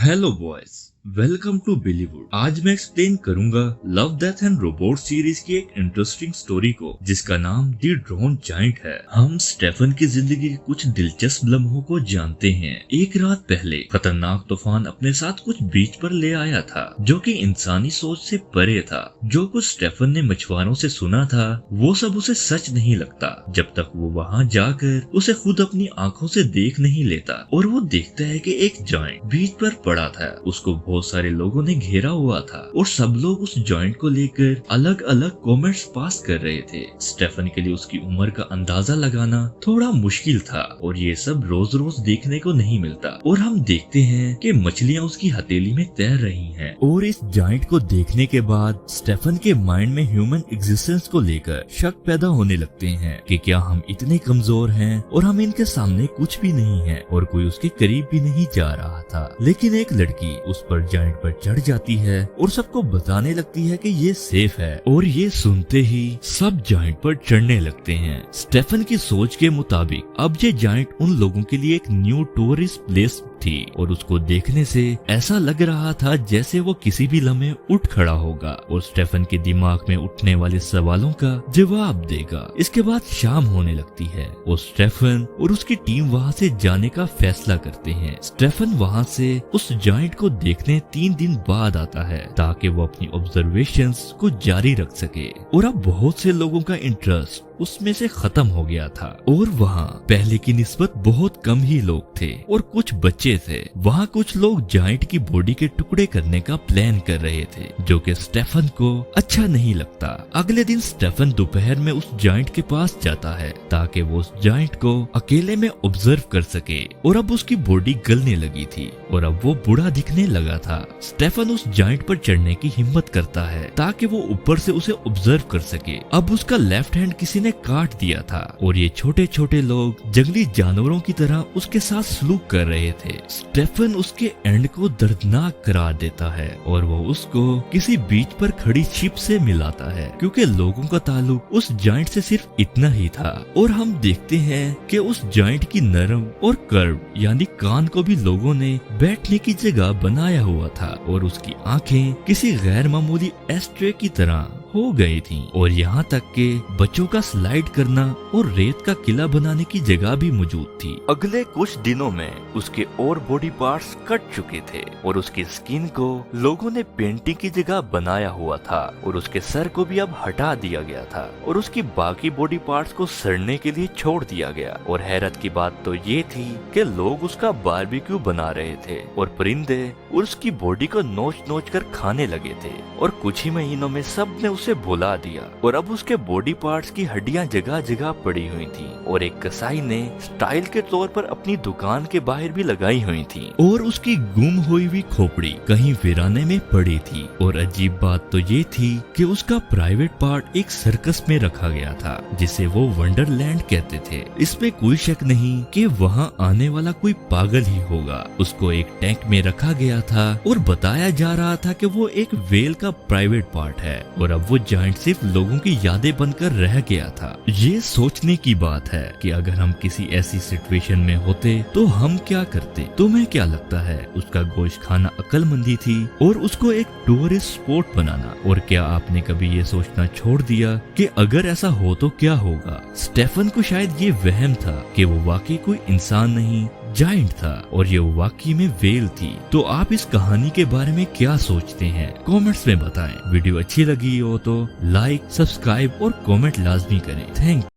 Hello boys, welcome to Bollywood. आज मैं explain करूंगा love death and robot series की एक इंटरेस्टिंग स्टोरी को जिसका नाम दी ड्रोन जाइंट है। हम स्टेफन की जिंदगी के कुछ दिलचस्प लम्हों को जानते हैं। एक रात पहले खतरनाक तूफान अपने साथ कुछ बीच पर ले आया था जो कि इंसानी सोच से परे था। जो कुछ स्टेफन ने मछुआरों से सुना था वो सब उसे सच नहीं लगता जब तक वो वहाँ जाकर उसे खुद अपनी आंखों से देख नहीं लेता। और वो देखता है कि एक जाइंट बीच पर पड़ा था। उसको बहुत सारे लोगों ने घेरा हुआ था और सब लोग उस जॉइंट को लेकर अलग अलग कमेंट्स पास कर रहे थे। स्टेफन के लिए उसकी उम्र का अंदाजा लगाना थोड़ा मुश्किल था और ये सब रोज रोज देखने को नहीं मिलता। और हम देखते हैं कि मछलियां उसकी हथेली में तैर रही हैं। और इस जॉइंट को देखने के बाद स्टेफन के माइंड में ह्यूमन एग्जिस्टेंस को लेकर शक पैदा होने लगते हैं कि क्या हम इतने कमजोर हैं और हम इनके सामने कुछ भी नहीं है और कोई उसके करीब भी नहीं जा रहा था। लेकिन एक लड़की उस पर जॉइंट पर चढ़ जाती है और सबको बताने लगती है कि ये सेफ है। और ये सुनते ही सब जॉइंट पर चढ़ने लगते हैं। स्टेफन की सोच के मुताबिक अब ये जॉइंट उन लोगों के लिए एक न्यू टूरिस्ट प्लेस थी और उसको देखने से ऐसा लग रहा था जैसे वो किसी भी लम्हे उठ खड़ा होगा और स्टेफन के दिमाग में उठने वाले सवालों का जवाब देगा। इसके बाद शाम होने लगती है और स्टेफन और उसकी टीम वहाँ से जाने का फैसला करते हैं। स्टेफन वहाँ से उस जॉइंट को देखने 3 दिन बाद आता है ताकि वो अपनी ऑब्जर्वेशंस को जारी रख सके। और अब बहुत से लोगों का इंटरेस्ट उसमें से खत्म हो गया था और वहाँ पहले की निस्बत बहुत कम ही लोग थे और कुछ बच्चे थे। वहाँ कुछ लोग जाइंट की बॉडी के टुकड़े करने का प्लान कर रहे थे जो कि स्टेफन को अच्छा नहीं लगता। अगले दिन स्टेफन दोपहर में उस जाइंट के पास जाता है ताकि वो उस जाइंट को अकेले में ऑब्जर्व कर सके। और अब उसकी बॉडी गलने लगी थी और अब वो बूढ़ा दिखने लगा था। स्टेफन उस जाइंट पर चढ़ने की हिम्मत करता है ताकि वो ऊपर से उसे ऑब्जर्व कर सके। अब उसका लेफ्ट हैंड किसी ने काट दिया था और ये छोटे छोटे लोग जंगली जानवरों की तरह उसके साथ सलूक कर रहे थे। स्टेफन उसके एंड को दर्दनाक करार देता है और वो उसको किसी बीच पर खड़ी शिप से मिलाता है क्योंकि लोगों का ताल्लुक उस जाइंट से सिर्फ इतना ही था। और हम देखते हैं कि उस जाइंट की नरम और कर्व यानी कान को भी लोगों ने बैठने की जगह बनाया हुआ था और उसकी आंखें किसी गैर मामूली एस्ट्रे की तरह हो गई थी। और यहाँ तक के बच्चों का स्लाइड करना और रेत का किला बनाने की जगह भी मौजूद थी। अगले कुछ दिनों में उसके और बॉडी पार्ट्स कट चुके थे और उसकी स्किन को लोगों ने पेंटिंग की जगह बनाया हुआ था और उसके सर को भी अब हटा दिया गया था और उसकी बाकी बॉडी पार्ट्स को सड़ने के लिए छोड़ दिया गया। और हैरत की बात तो ये थी कि लोग उसका बारबेक्यू बना रहे थे और परिंदे उसकी बॉडी को नोच नोच कर खाने लगे थे। और कुछ ही महीनों में सब ने उसे भुला दिया और अब उसके बॉडी पार्ट्स की हड्डियां जगह जगह पड़ी हुई थी और एक कसाई ने स्टाइल के तौर पर अपनी दुकान के बाहर भी लगाई हुई थी। और उसकी गुम हुई हुई खोपड़ी कहीं वीराने में पड़ी थी। और अजीब बात तो ये थी कि उसका प्राइवेट पार्ट एक सर्कस में रखा गया था जिसे वो वंडरलैंड कहते थे। इसमें कोई शक नहीं कि वहाँ आने वाला कोई पागल ही होगा। उसको एक टैंक में रखा गया था और बताया जा रहा था कि वो एक व्हेल का प्राइवेट पार्ट है और अब वो जाइंट सिर्फ लोगों की यादें बनकर रह गया था। ये सोचने की बात है कि अगर हम किसी ऐसी सिचुएशन में होते तो हम क्या करते। तुम्हें क्या लगता है उसका गोश्त खाना अक्लमंदी थी और उसको एक टूरिस्ट स्पॉट बनाना? और क्या आपने कभी ये सोचना छोड़ दिया कि अगर ऐसा हो तो क्या होगा? स्टेफन को शायद ये वहम था कि वो वाकई कोई इंसान नहीं जाइंट था और ये वाकई में व्हेल थी। तो आप इस कहानी के बारे में क्या सोचते हैं कमेंट्स में बताएं। वीडियो अच्छी लगी हो तो लाइक, सब्सक्राइब और कमेंट लाजमी करें। थैंक